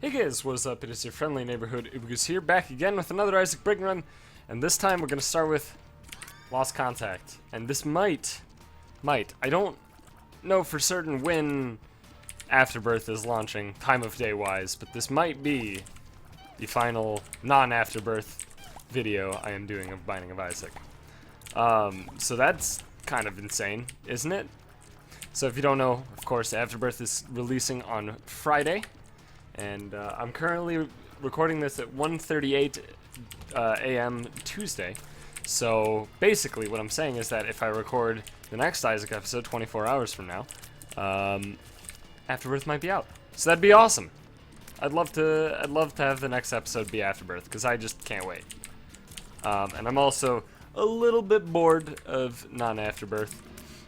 Hey guys, what's up? It is your friendly neighborhood Ubugus here, back again with another Isaac Break Run, and this time we're gonna start with Lost Contact. And this might, I don't know for certain when Afterbirth is launching, time of day wise, but this might be the final non-Afterbirth video I am doing of Binding of Isaac. So that's kind of insane, isn't it? So if you don't know, of course, Afterbirth is releasing on Friday. And I'm currently recording this at 1:38 a.m. Tuesday. So basically what I'm saying is that if I record the next Isaac episode 24 hours from now, Afterbirth might be out. So that'd be awesome. I'd love to have the next episode be Afterbirth, because I just can't wait. And I'm also a little bit bored of non-Afterbirth.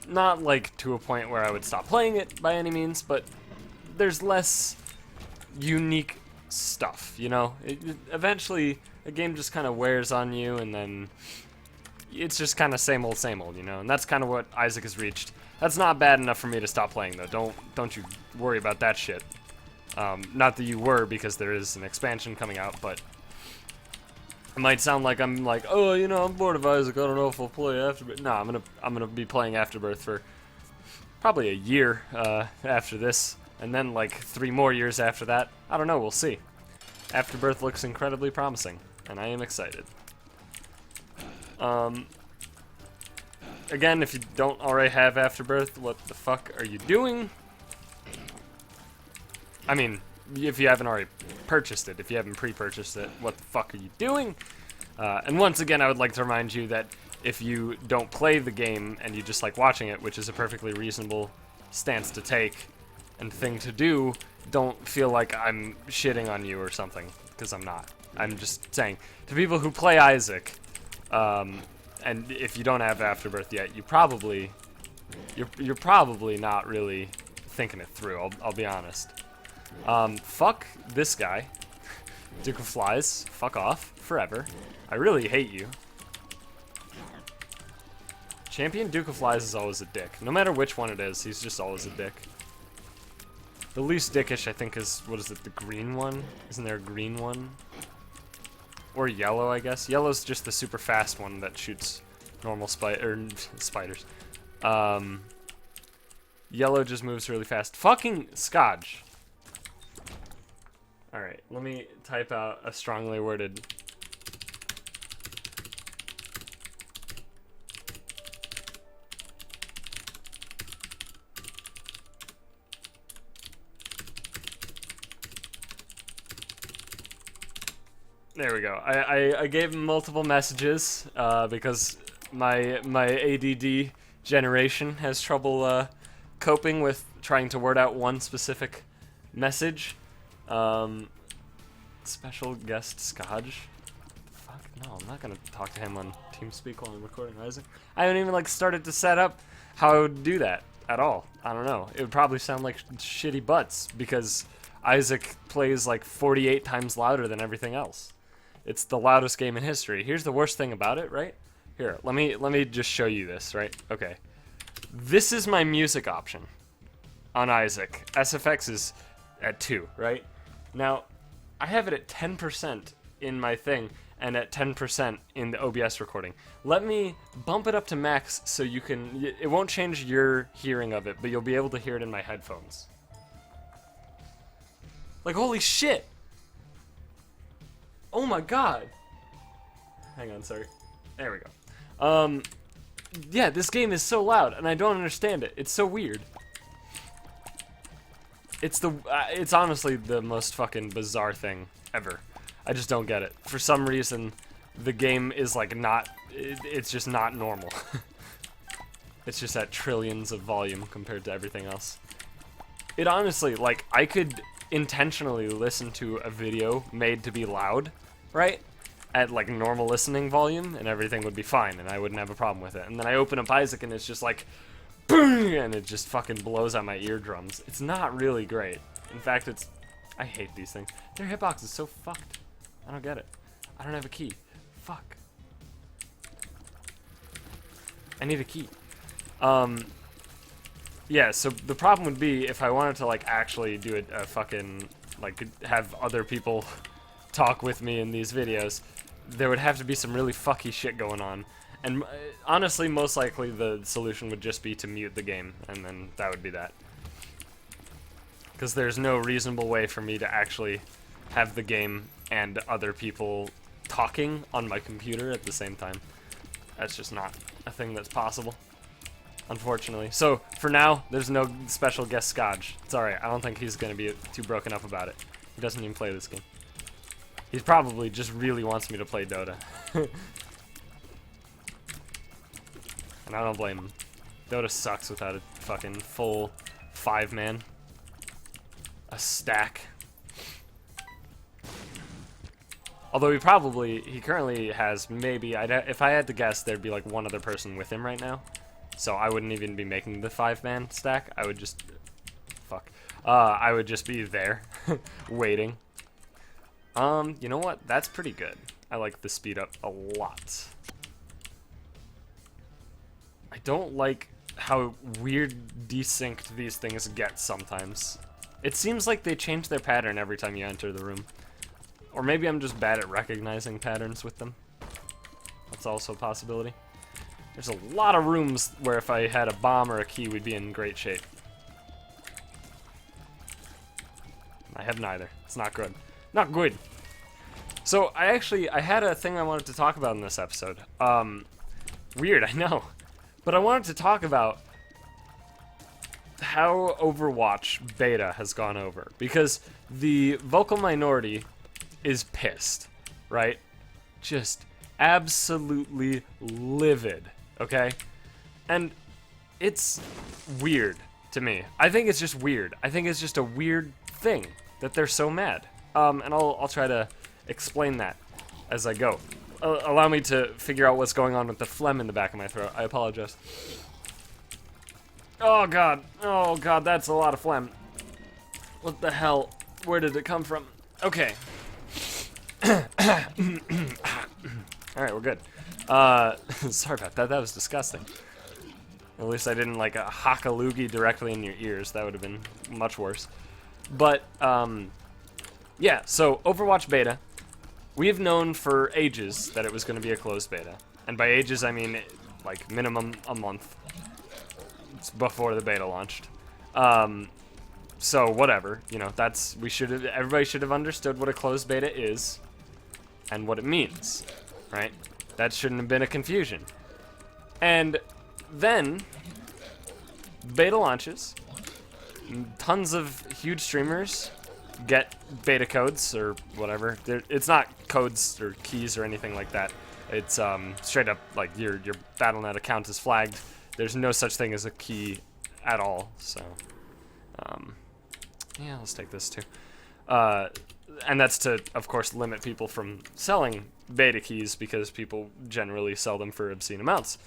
Not like to a point where I would stop playing it by any means, but there's less unique stuff, you know? Eventually, a game just kind of wears on you, and then it's just kind of same old, you know? And that's kind of what Isaac has reached. That's not bad enough for me to stop playing, though. Don't you worry about that shit. Not that you were, because there is an expansion coming out, but it might sound like I'm like, oh, you know, I'm bored of Isaac. I don't know if I'll play Afterbirth. No, I'm gonna be playing Afterbirth for probably a year after this. And then like 3 more years after that. I don't know, we'll see. Afterbirth looks incredibly promising, and I am excited. Again, if you don't already have Afterbirth, what the fuck are you doing? I mean, if you haven't already purchased it, if you haven't pre-purchased it, what the fuck are you doing? And once again, I would like to remind you that if you don't play the game and you just like watching it, which is a perfectly reasonable stance to take, and thing to do, don't feel like I'm shitting on you or something, because I'm not. I'm just saying, to people who play Isaac, and if you don't have Afterbirth yet, you're probably not really thinking it through, I'll be honest. Fuck this guy. Duke of Flies, fuck off, forever. I really hate you. Champion Duke of Flies is always a dick. No matter which one it is, he's just always a dick. The least dickish, I think, is, what is it, the green one? Isn't there a green one? Or yellow, I guess. Yellow's just the super fast one that shoots normal spiders. Yellow just moves really fast. Fucking Scotch! Alright, let me type out a strongly worded... There we go. I gave him multiple messages because my ADD generation has trouble coping with trying to word out one specific message. Special guest Scotch. Fuck no, I'm not gonna talk to him on TeamSpeak while I'm recording Isaac. I haven't even like started to set up how I would do that at all. I don't know. It would probably sound like shitty butts because Isaac plays like 48 times louder than everything else. It's the loudest game in history. Here's the worst thing about it, right? Here, let me just show you this, right? Okay. This is my music option on Isaac. SFX is at 2, right? Now, I have it at 10% in my thing and at 10% in the OBS recording. Let me bump it up to max so you can... It won't change your hearing of it, but you'll be able to hear it in my headphones. Like, holy shit! Oh my god! Hang on, sorry. There we go. Yeah, this game is so loud, and I don't understand it. It's so weird. It's honestly the most fucking bizarre thing ever. I just don't get it. For some reason, the game is like not... It's just not normal. It's just at trillions of volume compared to everything else. It honestly, like, I could intentionally listen to a video made to be loud, right? At like normal listening volume, and everything would be fine, and I wouldn't have a problem with it. And then I open up Isaac, and it's just like, boom, and it just fucking blows out my eardrums. It's not really great. In fact, I hate these things. Their hitbox is so fucked. I don't get it. I don't have a key. Fuck. I need a key. Yeah, so the problem would be if I wanted to like actually do a fucking like have other people talk with me in these videos, there would have to be some really fucky shit going on. And honestly, most likely the solution would just be to mute the game, and then that would be that. Because there's no reasonable way for me to actually have the game and other people talking on my computer at the same time. That's just not a thing that's possible, unfortunately. So, for now, there's no special guest Scotch. It's alright, I don't think he's going to be too broken up about it. He doesn't even play this game. He probably just really wants me to play Dota. And I don't blame him. Dota sucks without a fucking full 5-man. A stack. Although he currently has maybe, if I had to guess, there'd be like one other person with him right now. So I wouldn't even be making the 5-man stack. I would just, I would just be there, waiting. You know what? That's pretty good. I like the speed up a lot. I don't like how weird desynced these things get sometimes. It seems like they change their pattern every time you enter the room. Or maybe I'm just bad at recognizing patterns with them. That's also a possibility. There's a lot of rooms where if I had a bomb or a key, we'd be in great shape. I have neither. It's not good. Not good. So, I had a thing I wanted to talk about in this episode. Weird, I know. But I wanted to talk about how Overwatch Beta has gone over. Because the vocal minority is pissed, right? Just absolutely livid, okay? And it's weird to me. I think it's just weird. I think it's just a weird thing that they're so mad. And I'll try to explain that as I go. Allow me to figure out what's going on with the phlegm in the back of my throat. I apologize. Oh god, that's a lot of phlegm. What the hell? Where did it come from? Okay. Alright, we're good. Sorry about that, that was disgusting. At least I didn't like hock a loogie directly in your ears. That would have been much worse. But, yeah, so Overwatch Beta. We have known for ages that it was going to be a closed beta. And by ages, I mean, like, minimum a month. It's before the beta launched. So, whatever. You know, everybody should have understood what a closed beta is and what it means, right? That shouldn't have been a confusion. And then, beta launches. Tons of huge streamers get beta codes or whatever. It's not codes or keys or anything like that. It's straight up like your Battle.net account is flagged. There's no such thing as a key at all. So, yeah, let's take this too. And that's to, of course, limit people from selling beta keys because people generally sell them for obscene amounts.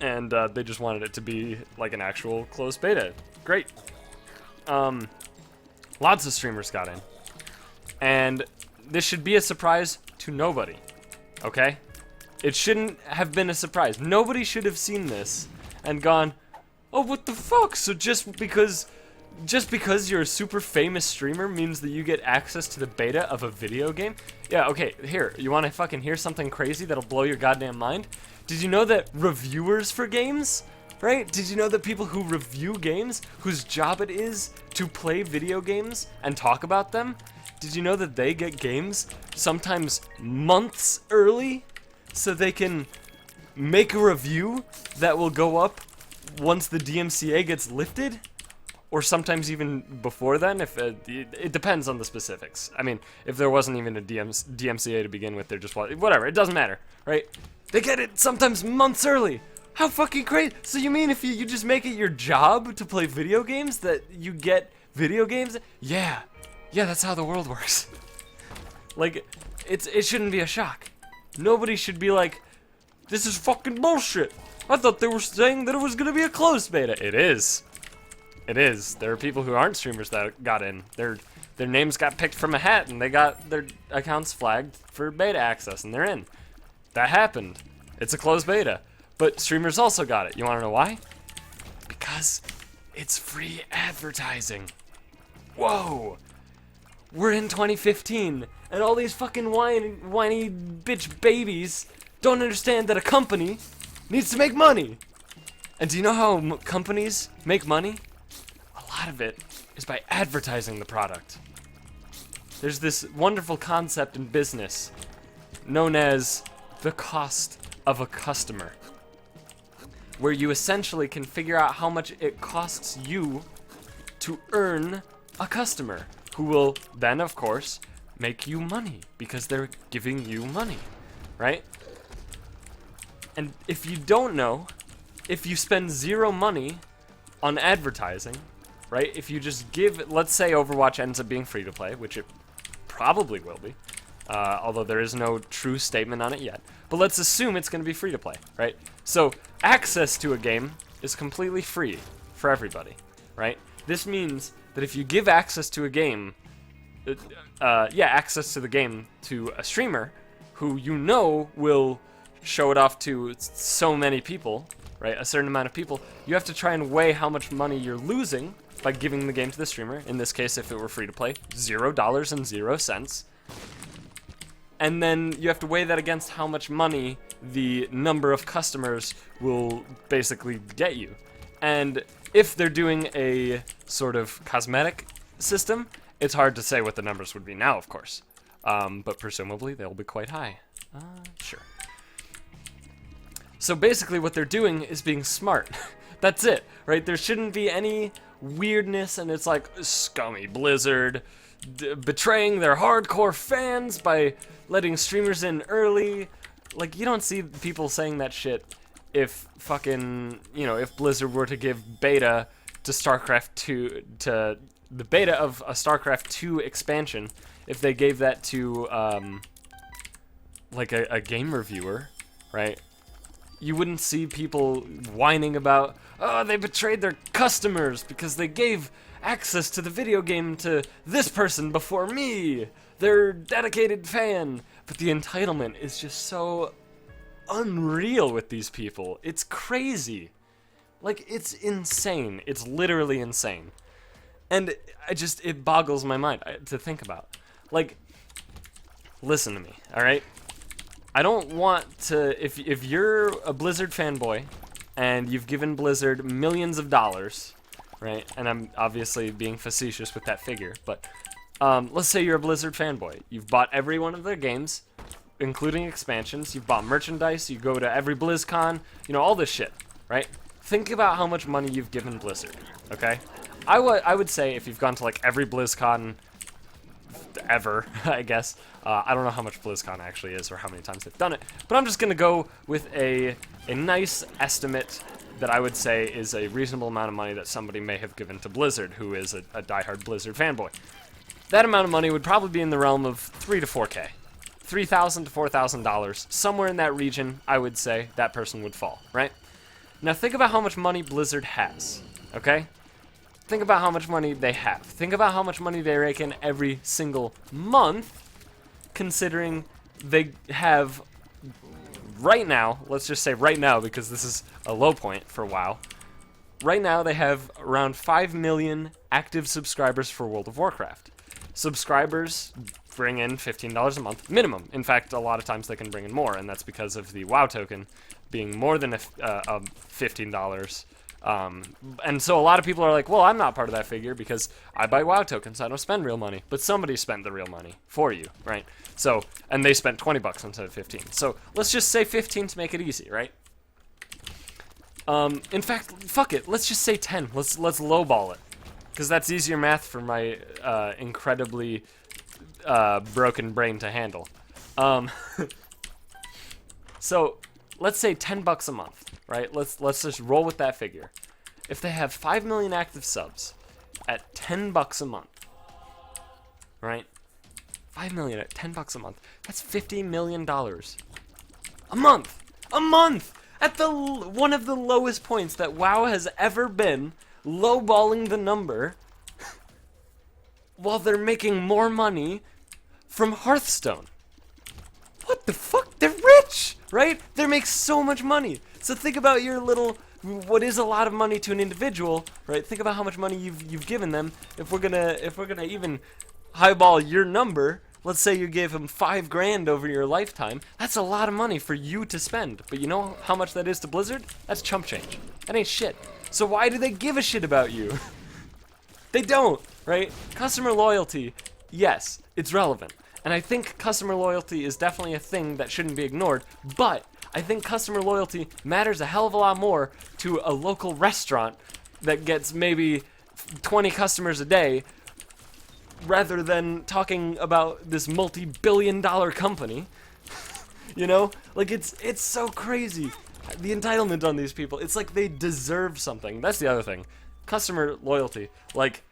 And they just wanted it to be like an actual closed beta. Great. Lots of streamers got in. And this should be a surprise to nobody. Okay? It shouldn't have been a surprise. Nobody should have seen this and gone, oh, what the fuck? So just because you're a super famous streamer means that you get access to the beta of a video game? Yeah, okay, here, you wanna fucking hear something crazy that'll blow your goddamn mind? Did you know that reviewers for games, right? Did you know that people who review games, whose job it is to play video games and talk about them, did you know that they get games sometimes months early so they can make a review that will go up once the DMCA gets lifted? Or sometimes even before then, if it depends on the specifics. I mean, if there wasn't even a DMCA to begin with, they're just whatever. It doesn't matter, right? They get it sometimes months early. How fucking crazy! So you mean if you just make it your job to play video games that you get video games? Yeah, that's how the world works. Like, it shouldn't be a shock. Nobody should be like, this is fucking bullshit. I thought they were saying that it was gonna be a closed beta. It is. It is. There are people who aren't streamers that got in. Their names got picked from a hat and they got their accounts flagged for beta access and they're in. That happened. It's a closed beta. But streamers also got it. You wanna know why? Because it's free advertising. whoa, we're in 2015, and all these fucking whiny bitch babies don't understand that a company needs to make money. And do you know how companies make money? A lot of it is by advertising the product. There's this wonderful concept in business known as the cost of a customer, where you essentially can figure out how much it costs you to earn a customer, who will then, of course, make you money because they're giving you money, right? And if you don't know, if you spend zero money on advertising, right? If you just give, let's say Overwatch ends up being free to play, which it probably will be, although there is no true statement on it yet. But let's assume it's going to be free to play, right? So access to a game is completely free for everybody, right? This means that if you give access to a game, access to the game to a streamer who you know will show it off to so many people, right? A certain amount of people, you have to try and weigh how much money you're losing by giving the game to the streamer. In this case, if it were free to play, $0.00. And then you have to weigh that against how much money the number of customers will basically get you. And if they're doing a sort of cosmetic system, it's hard to say what the numbers would be now, of course. But presumably they'll be quite high. Sure. So basically what they're doing is being smart. That's it, right? There shouldn't be any weirdness, and it's like scummy Blizzard betraying their hardcore fans by letting streamers in early. Like, you don't see people saying that shit if fucking, you know, if Blizzard were to give beta to StarCraft 2, to the beta of a StarCraft 2 expansion, if they gave that to, like a game reviewer, right? You wouldn't see people whining about, oh, they betrayed their customers because they gave access to the video game to this person before me, their dedicated fan. But the entitlement is just so unreal with these people. It's crazy. Like, it's insane. It's literally insane. And it boggles my mind to think about. Like, listen to me, alright? I don't want to, if you're a Blizzard fanboy, and you've given Blizzard millions of dollars, right? And I'm obviously being facetious with that figure, but let's say you're a Blizzard fanboy. You've bought every one of their games, including expansions. You've bought merchandise. You go to every BlizzCon. You know, all this shit, right? Think about how much money you've given Blizzard, okay? I would say if you've gone to, like, every BlizzCon ever, I guess. I don't know how much BlizzCon actually is or how many times they've done it, but I'm just going to go with a nice estimate that I would say is a reasonable amount of money that somebody may have given to Blizzard, who is a diehard Blizzard fanboy. That amount of money would probably be in the realm of $3,000 to $4,000. $3,000 to $4,000. Somewhere in that region, I would say, that person would fall, right? Now think about how much money Blizzard has, okay? Think about how much money they have. Think about how much money they rake in every single month, considering they have, right now, let's just say right now, because this is a low point for WoW, right now they have around 5 million active subscribers for World of Warcraft. Subscribers bring in $15 a month minimum. In fact, a lot of times they can bring in more, and that's because of the WoW token being more than $15. And so a lot of people are like, well, I'm not part of that figure because I buy WoW tokens, I don't spend real money. But somebody spent the real money for you, right? So, and they spent 20 bucks instead of 15. So let's just say 15 to make it easy, right? In fact, fuck it, let's just say 10. Let's lowball it, because that's easier math for my incredibly broken brain to handle. So let's say 10 bucks a month, right? Let's just roll with that figure. If they have 5 million active subs at 10 bucks a month, right? 5 million at 10 bucks a month. That's $50 million a month. A month at the one of the lowest points that WoW has ever been, lowballing the number while they're making more money from Hearthstone. What the fuck? They're rich, right? They make so much money. So think about your little what is a lot of money to an individual, right? Think about how much money you've given them. If we're gonna even highball your number, let's say you gave him $5 grand over your lifetime. That's a lot of money for you to spend. But you know how much that is to Blizzard? That's chump change. That ain't shit. So why do they give a shit about you? They don't, right? Customer loyalty, yes, it's relevant. And I think customer loyalty is definitely a thing that shouldn't be ignored, but I think customer loyalty matters a hell of a lot more to a local restaurant that gets maybe 20 customers a day rather than talking about this multi-billion-dollar company. You know? Like, it's so crazy. The entitlement on these people, it's like they deserve something. That's the other thing. Customer loyalty. Like,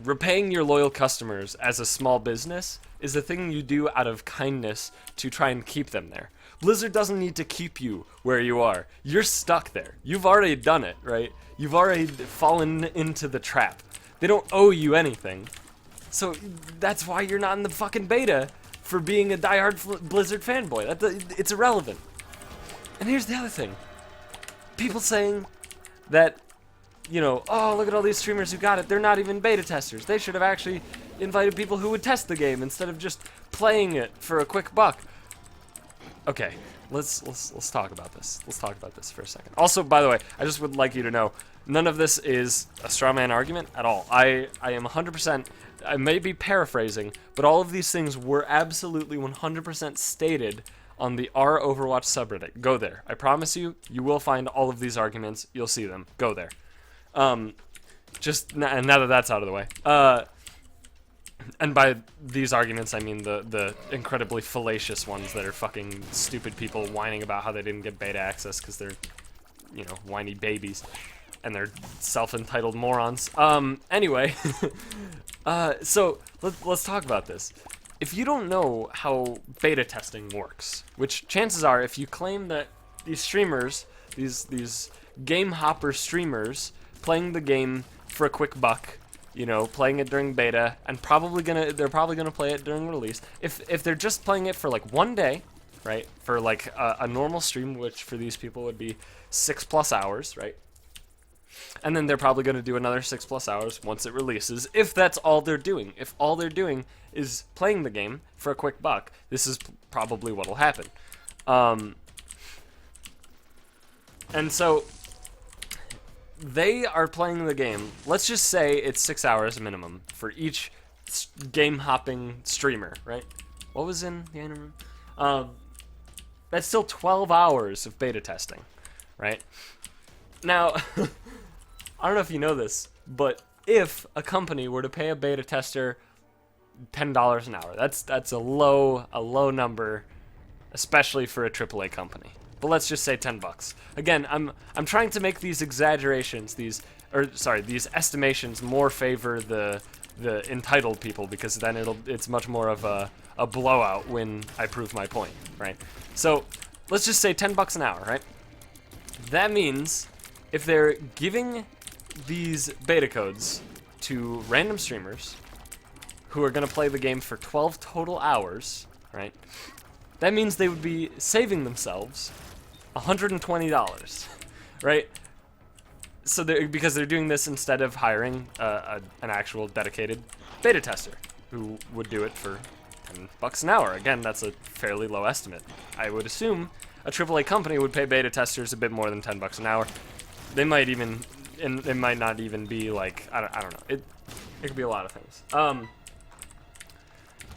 repaying your loyal customers as a small business is a thing you do out of kindness to try and keep them there. Blizzard doesn't need to keep you where you are. You're stuck there. You've already done it, right? You've already fallen into the trap. They don't owe you anything. So that's why you're not in the fucking beta for being a diehard Blizzard fanboy. It's irrelevant. And here's the other thing. People saying that, you know, oh, look at all these streamers who got it. They're not even beta testers. They should have actually invited people who would test the game instead of just playing it for a quick buck. Okay, let's talk about this. Let's talk about this for a second. Also, by the way, I just would like you to know, none of this is a straw man argument at all. I am 100%, I may be paraphrasing, but all of these things were absolutely 100% stated on the R Overwatch subreddit. Go there. I promise you, you will find all of these arguments. You'll see them. Go there. And now that that's out of the way. And by these arguments, I mean the incredibly fallacious ones that are fucking stupid people whining about how they didn't get beta access because they're, you know, whiny babies. And they're self-entitled morons. Anyway. So, let's talk about this. If you don't know how beta testing works, which chances are, if you claim that these streamers, these game hopper streamers, playing the game for a quick buck, you know, playing it during beta, and they're probably gonna play it during release. If they're just playing it for like one day, right, for like a normal stream, which for these people would be 6+ hours, right? And then they're probably going to do another 6+ hours once it releases, if that's all they're doing. If all they're doing is playing the game for a quick buck, this is probably what'll happen. And so, they are playing the game. Let's just say it's 6 hours minimum for each game-hopping streamer, right? What was in the anime? That's still 12 hours of beta testing, right? Now, I don't know if you know this, but if a company were to pay a beta tester $10 an hour, that's a low number, especially for a AAA company. But let's just say $10. Again, I'm trying to make these exaggerations, these estimations more favor the entitled people, because then it's much more of a blowout when I prove my point, right? So let's just say $10 an hour, right? That means if they're giving these beta codes to random streamers who are going to play the game for 12 total hours, right? That means they would be saving themselves $120, right? So because they're doing this instead of hiring an actual dedicated beta tester who would do it for $10 an hour. Again, that's a fairly low estimate. I would assume a AAA company would pay beta testers a bit more than $10 an hour. They might even, and it might not even be like, I don't know. It could be a lot of things.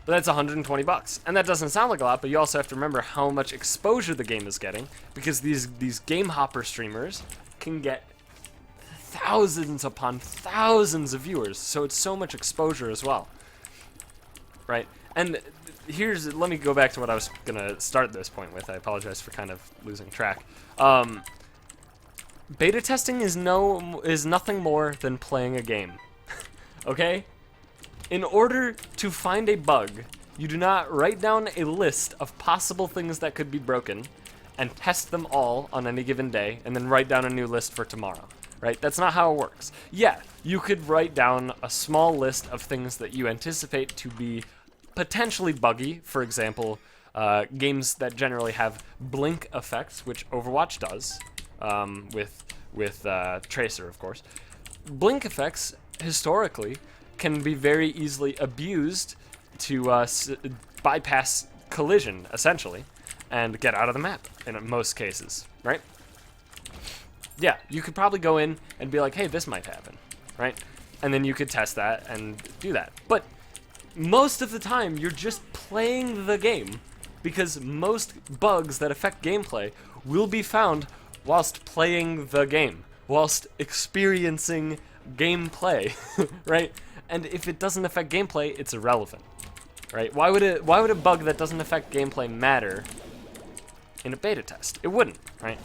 But that's $120, and that doesn't sound like a lot. But you also have to remember how much exposure the game is getting, because these game hopper streamers can get thousands upon thousands of viewers. So it's so much exposure as well, right? And let me go back to what I was gonna start this point with. I apologize for kind of losing track. Beta testing is nothing more than playing a game. Okay? In order to find a bug, you do not write down a list of possible things that could be broken and test them all on any given day and then write down a new list for tomorrow, right? That's not how it works. Yeah, you could write down a small list of things that you anticipate to be potentially buggy. For example, games that generally have blink effects, which Overwatch does. with Tracer, of course. Blink effects historically can be very easily abused to bypass collision, essentially, and get out of the map in most cases, right? Yeah, you could probably go in and be like, hey, this might happen, right? And then you could test that and do that. But most of the time, you're just playing the game, because most bugs that affect gameplay will be found whilst playing the game, whilst experiencing gameplay, right? And if it doesn't affect gameplay, it's irrelevant, right? Why would a bug that doesn't affect gameplay matter in a beta test? It wouldn't, right?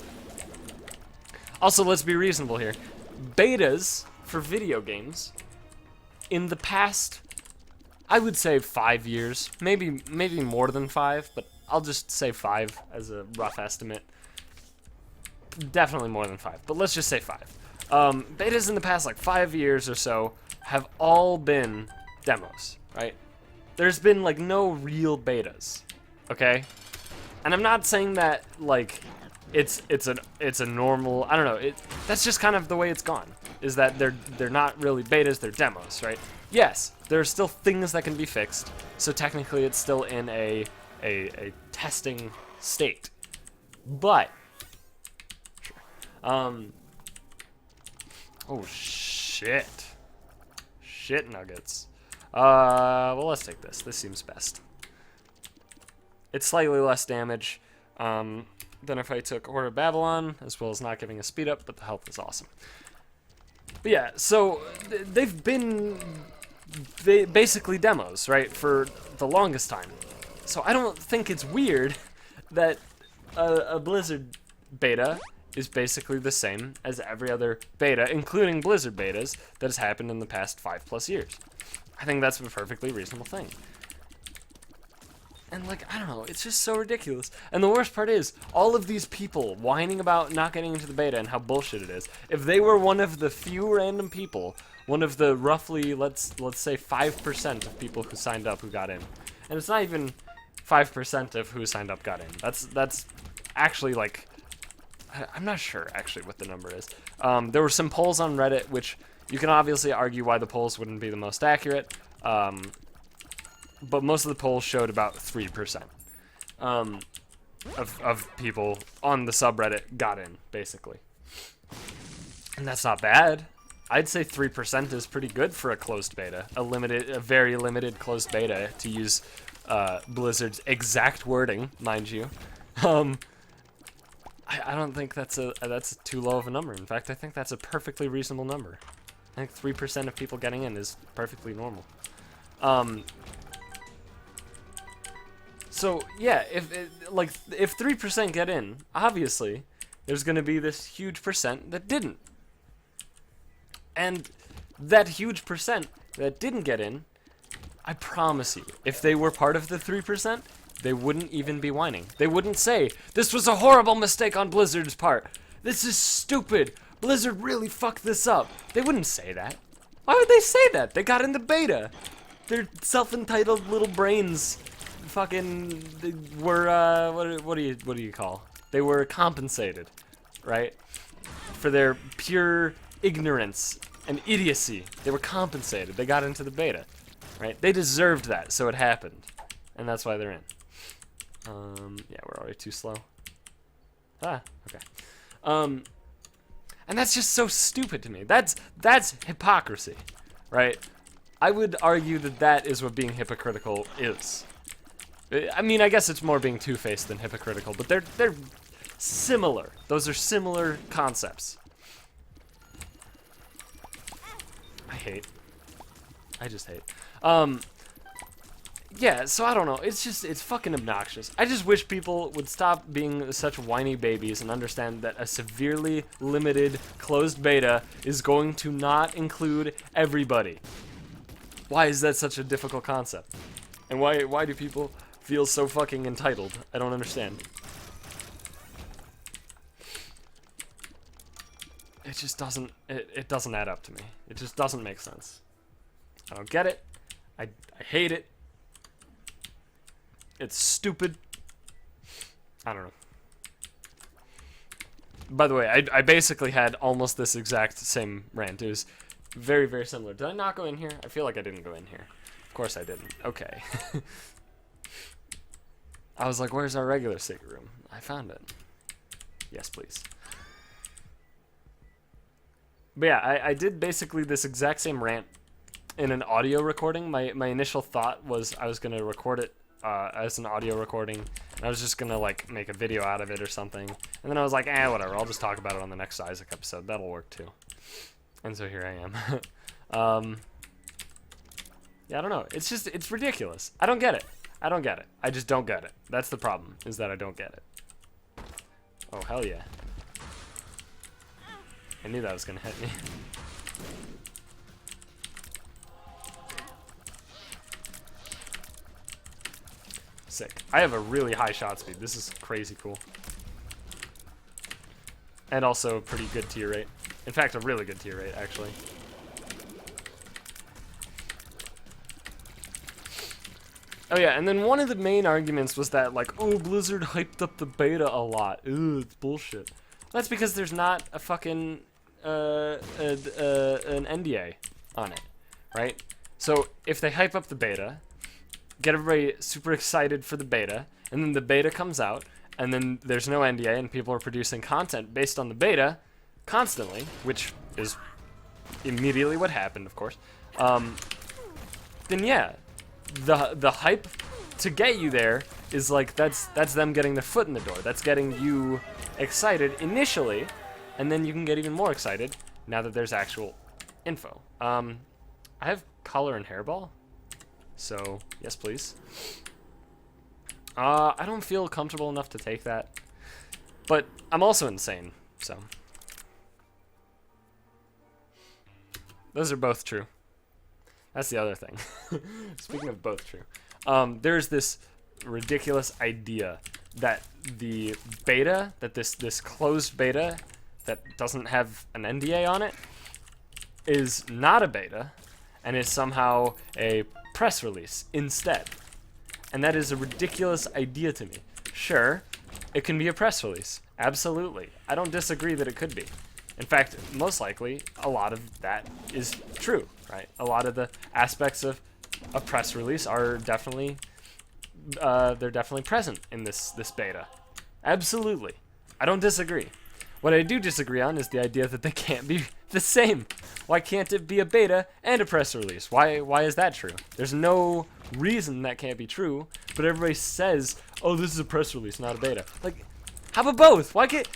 Also, let's be reasonable here. Betas for video games in the past, I would say 5 years, maybe more than 5, but I'll just say 5 as a rough estimate. Definitely more than 5, but let's just say 5. Betas in the past like 5 years or so have all been demos, right? There's been like no real betas, okay? And I'm not saying that like it's a normal, I don't know, that's just kind of the way it's gone, is that they're not really betas, they're demos, right? Yes, there are still things that can be fixed, so technically it's still in a testing state. But oh shit. Shit nuggets. Well, let's take this. This seems best. It's slightly less damage than if I took Horde of Babylon, as well as not giving a speed up, but the health is awesome. But yeah, so they've been basically demos, right, for the longest time. So I don't think it's weird that a Blizzard beta is basically the same as every other beta, including Blizzard betas, that has happened in the past 5+ years. I think that's a perfectly reasonable thing. And like, I don't know, it's just so ridiculous. And the worst part is, all of these people whining about not getting into the beta and how bullshit it is, if they were one of the few random people, one of the roughly, let's say 5% of people who signed up who got in, and it's not even 5% of who signed up got in. That's actually like, I'm not sure actually what the number is. There were some polls on Reddit, which you can obviously argue why the polls wouldn't be the most accurate, but most of the polls showed about 3% of people on the subreddit got in, basically. And that's not bad. I'd say 3% is pretty good for a closed beta, a very limited closed beta, to use Blizzard's exact wording, mind you. I don't think that's too low of a number. In fact, I think that's a perfectly reasonable number. I think 3% of people getting in is perfectly normal. So yeah, if 3% get in, obviously there's going to be this huge percent that didn't. And that huge percent that didn't get in, I promise you, if they were part of the 3%, they wouldn't even be whining. They wouldn't say, this was a horrible mistake on Blizzard's part. This is stupid. Blizzard really fucked this up. They wouldn't say that. Why would they say that? They got in the beta. They're self-entitled little brains. Fucking, they were, what do you call? They were compensated, right? For their pure ignorance and idiocy. They were compensated. They got into the beta, right? They deserved that, so it happened. And that's why they're in. Yeah, we're already too slow. Ah, okay. And that's just so stupid to me. That's hypocrisy, right? I would argue that that is what being hypocritical is. I mean, I guess it's more being two-faced than hypocritical, but they're similar. Those are similar concepts. I just hate. Yeah, so I don't know. It's fucking obnoxious. I just wish people would stop being such whiny babies and understand that a severely limited closed beta is going to not include everybody. Why is that such a difficult concept? And why do people feel so fucking entitled? I don't understand. It just doesn't, it doesn't add up to me. It just doesn't make sense. I don't get it. I hate it. It's stupid. I don't know. By the way, I basically had almost this exact same rant. It was very, very similar. Did I not go in here? I feel like I didn't go in here. Of course I didn't. Okay. I was like, where's our regular secret room? I found it. Yes, please. But yeah, I did basically this exact same rant in an audio recording. My initial thought was I was going to record it as an audio recording. And I was just going to like make a video out of it or something. And then I was like, whatever. I'll just talk about it on the next Isaac episode. That'll work too. And so here I am. Yeah, I don't know. It's ridiculous. I don't get it. I don't get it. I just don't get it. That's the problem, is that I don't get it. Oh, hell yeah. I knew that was going to hit me. Sick. I have a really high shot speed. This is crazy cool. And also a pretty good tier rate. In fact, a really good tier rate, actually. Oh yeah, and then one of the main arguments was that, like, oh, Blizzard hyped up the beta a lot. Ooh, it's bullshit. That's because there's not a fucking, an NDA on it, right? So, if they hype up the beta, get everybody super excited for the beta, and then the beta comes out, and then there's no NDA, and people are producing content based on the beta constantly, which is immediately what happened, of course, then yeah, the hype to get you there is like, that's them getting their foot in the door. That's getting you excited initially, and then you can get even more excited now that there's actual info. I have color and hairball, so yes, please. I don't feel comfortable enough to take that, but I'm also insane, so. Those are both true. That's the other thing. Speaking of both true, there's this ridiculous idea that the beta, that this closed beta that doesn't have an NDA on it, is not a beta, and is somehow a press release instead. And that is a ridiculous idea to me. Sure, it can be a press release. Absolutely. I don't disagree that it could be. In fact, most likely, a lot of that is true, right? A lot of the aspects of a press release are definitely, they're definitely present in this beta. Absolutely. I don't disagree. What I do disagree on is the idea that they can't be the same. Why can't it be a beta and a press release? Why is that true? There's no reason that can't be true, but everybody says, oh, this is a press release, not a beta. Like, how about both? Why can't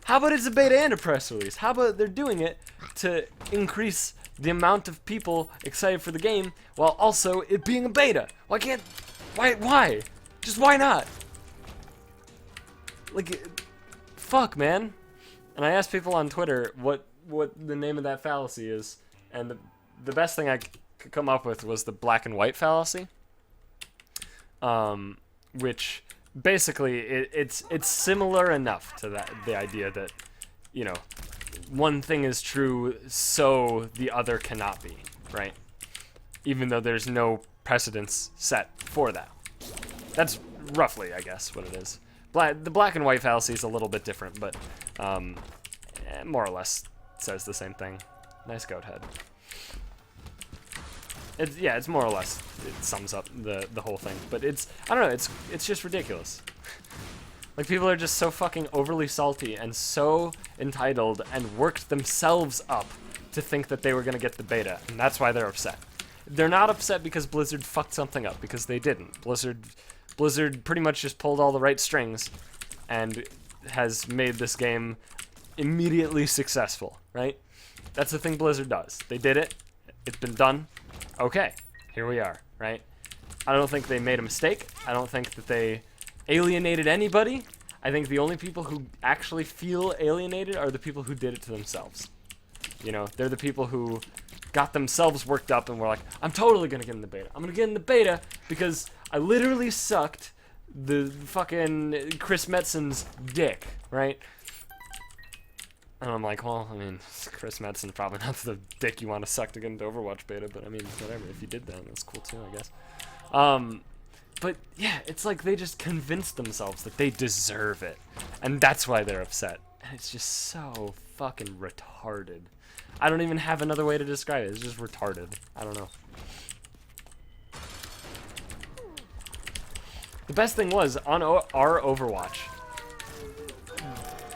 how about it's a beta and a press release? How about they're doing it to increase the amount of people excited for the game while also it being a beta? Why? Just why not? Like, fuck, man. And I asked people on Twitter what the name of that fallacy is, and the best thing I could come up with was the black and white fallacy, which basically it's similar enough to the idea that, you know, one thing is true so the other cannot be, right? Even though there's no precedence set for that. That's roughly, I guess, what it is. The black and white fallacy is a little bit different, but more or less says the same thing. Nice goat head. It's more or less, it sums up the whole thing. But I don't know, it's just ridiculous. Like, people are just so fucking overly salty and so entitled and worked themselves up to think that they were gonna get the beta, and that's why they're upset. They're not upset because Blizzard fucked something up, because they didn't. Blizzard pretty much just pulled all the right strings and has made this game immediately successful, right? That's the thing Blizzard does. They did it. It's been done. Okay, here we are, right? I don't think they made a mistake. I don't think that they alienated anybody. I think the only people who actually feel alienated are the people who did it to themselves. You know, they're the people who got themselves worked up and were like, I'm totally gonna get in the beta. I'm gonna get in the beta because I literally sucked the fucking Chris Metzen's dick, right? And I'm like, well, I mean, Chris Metzen probably not the dick you want to suck to get into Overwatch Beta, but I mean, whatever. If you did that, that's cool too, I guess. But yeah, it's like they just convinced themselves that they deserve it, and that's why they're upset. And it's just so fucking retarded. I don't even have another way to describe it. It's just retarded. I don't know. The best thing was, on our Overwatch,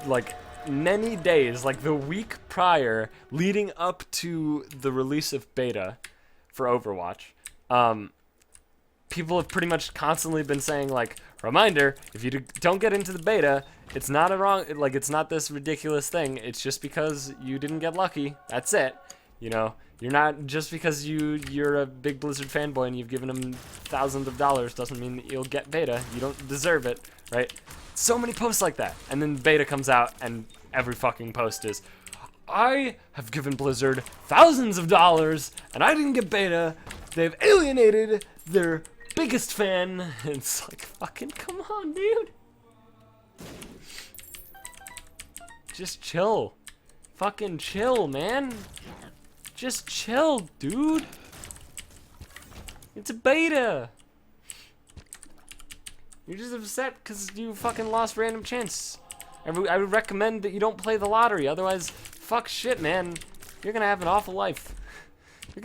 like, many days, like the week prior, leading up to the release of beta for Overwatch, people have pretty much constantly been saying, like, reminder, if you don't get into the beta, it's not it's not this ridiculous thing. It's just because you didn't get lucky. That's it. You know, you're not, just because you're a big Blizzard fanboy and you've given them thousands of dollars doesn't mean that you'll get beta. You don't deserve it, right? So many posts like that. And then beta comes out and every fucking post is, I have given Blizzard thousands of dollars and I didn't get beta. They've alienated their biggest fan. It's like, fucking come on, dude. Just chill. Fucking chill, man. Just chill, dude. It's a beta. You're just upset because you fucking lost random chance. I would recommend that you don't play the lottery. Otherwise, fuck shit, man. You're gonna have an awful life. You're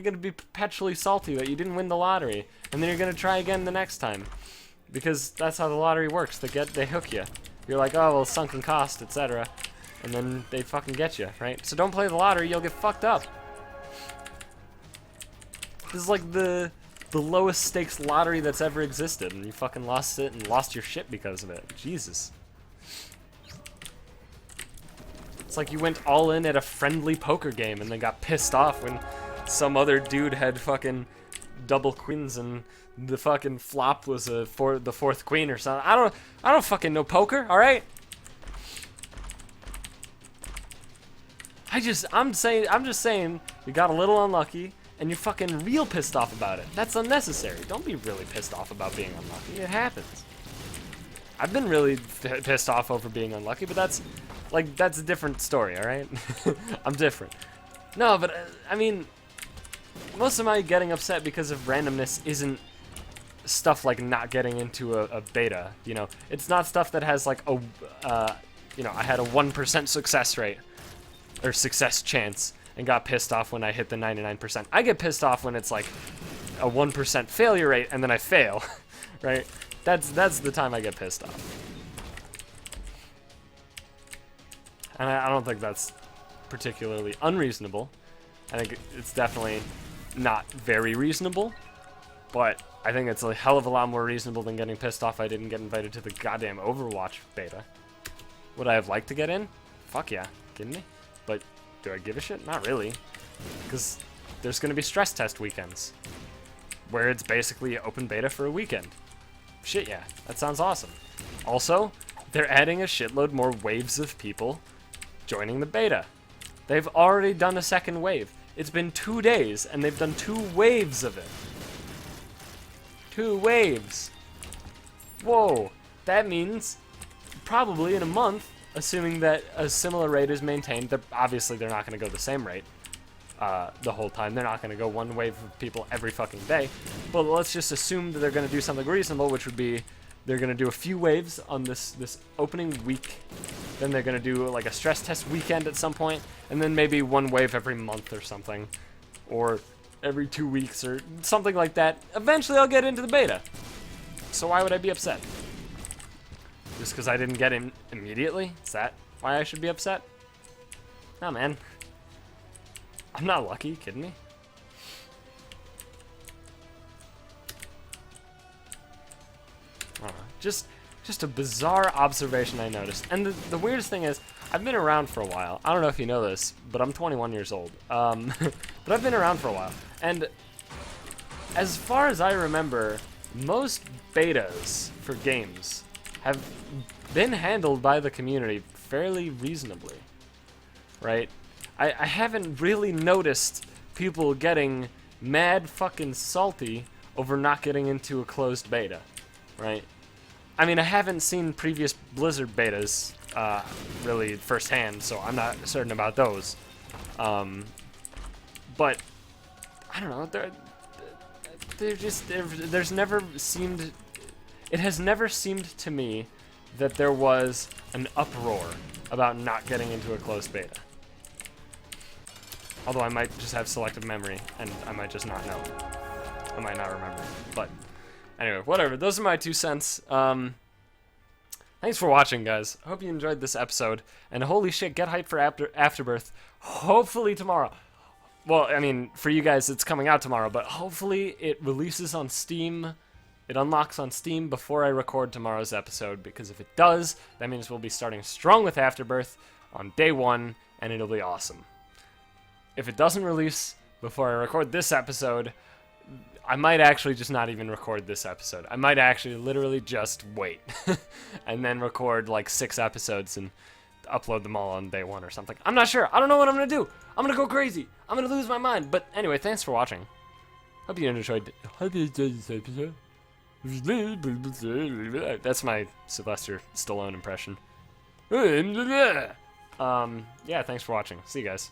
gonna be perpetually salty that you didn't win the lottery, and then you're gonna try again the next time, because that's how the lottery works. They hook you. You're like, oh well, sunken cost, etc., and then they fucking get you, right? So don't play the lottery. You'll get fucked up. This is like the lowest stakes lottery that's ever existed, and you fucking lost it and lost your shit because of it. Jesus. It's like you went all in at a friendly poker game and then got pissed off when some other dude had fucking double queens and the fucking flop was the fourth queen or something. I don't fucking know poker, all right? I'm just saying you got a little unlucky and you're fucking real pissed off about it. That's unnecessary. Don't be really pissed off about being unlucky. It happens. I've been really pissed off over being unlucky, but that's a different story, all right? I'm different. No, but I mean, most of my getting upset because of randomness isn't stuff like not getting into a beta, you know? It's not stuff that has like you know, I had a 1% success rate or success chance and got pissed off when I hit the 99%. I get pissed off when it's like a 1% failure rate and then I fail, right? That's the time I get pissed off. And I don't think that's particularly unreasonable. I think it's definitely not very reasonable, but I think it's a hell of a lot more reasonable than getting pissed off I didn't get invited to the goddamn Overwatch beta. Would I have liked to get in? Fuck yeah, kidding me? But do I give a shit? Not really, because there's gonna be stress test weekends where it's basically open beta for a weekend. Shit yeah, that sounds awesome. Also, they're adding a shitload more waves of people joining the beta. They've already done a second wave. It's been 2 days and they've done 2 waves of it. 2 waves. Whoa, that means probably in a month, assuming that a similar rate is maintained, obviously they're not going to go the same rate the whole time. They're not going to go one wave of people every fucking day. But let's just assume that they're going to do something reasonable, which would be they're going to do a few waves on this opening week. Then they're going to do like a stress test weekend at some point, and then maybe one wave every month or something, or every 2 weeks or something like that. Eventually I'll get into the beta. So why would I be upset? Just because I didn't get in immediately? Is that why I should be upset? Nah, man. I'm not lucky, you kidding me? I don't know. Just a bizarre observation I noticed. And the weirdest thing is, I've been around for a while. I don't know if you know this, but I'm 21 years old. But I've been around for a while. And as far as I remember, most betas for games have been handled by the community fairly reasonably, right? I haven't really noticed people getting mad fucking salty over not getting into a closed beta, right? I mean, I haven't seen previous Blizzard betas really firsthand, so I'm not certain about those. But I don't know. It has never seemed to me that there was an uproar about not getting into a closed beta. Although I might just have selective memory, and I might just not know. I might not remember. But anyway, whatever. Those are my 2 cents. Thanks for watching, guys. I hope you enjoyed this episode. And holy shit, get hyped for Afterbirth. Hopefully tomorrow. Well, I mean, for you guys, it's coming out tomorrow, but hopefully it releases on Steam. It unlocks on Steam before I record tomorrow's episode, because if it does, that means we'll be starting strong with Afterbirth on day 1, and it'll be awesome. If it doesn't release before I record this episode, I might actually just not even record this episode. I might actually literally just wait and then record like 6 episodes and upload them all on day 1 or something. I'm not sure. I don't know what I'm going to do. I'm going to go crazy. I'm going to lose my mind. But anyway, thanks for watching. Hope you enjoyed this episode. That's my Sylvester Stallone impression. Yeah, thanks for watching. See you guys.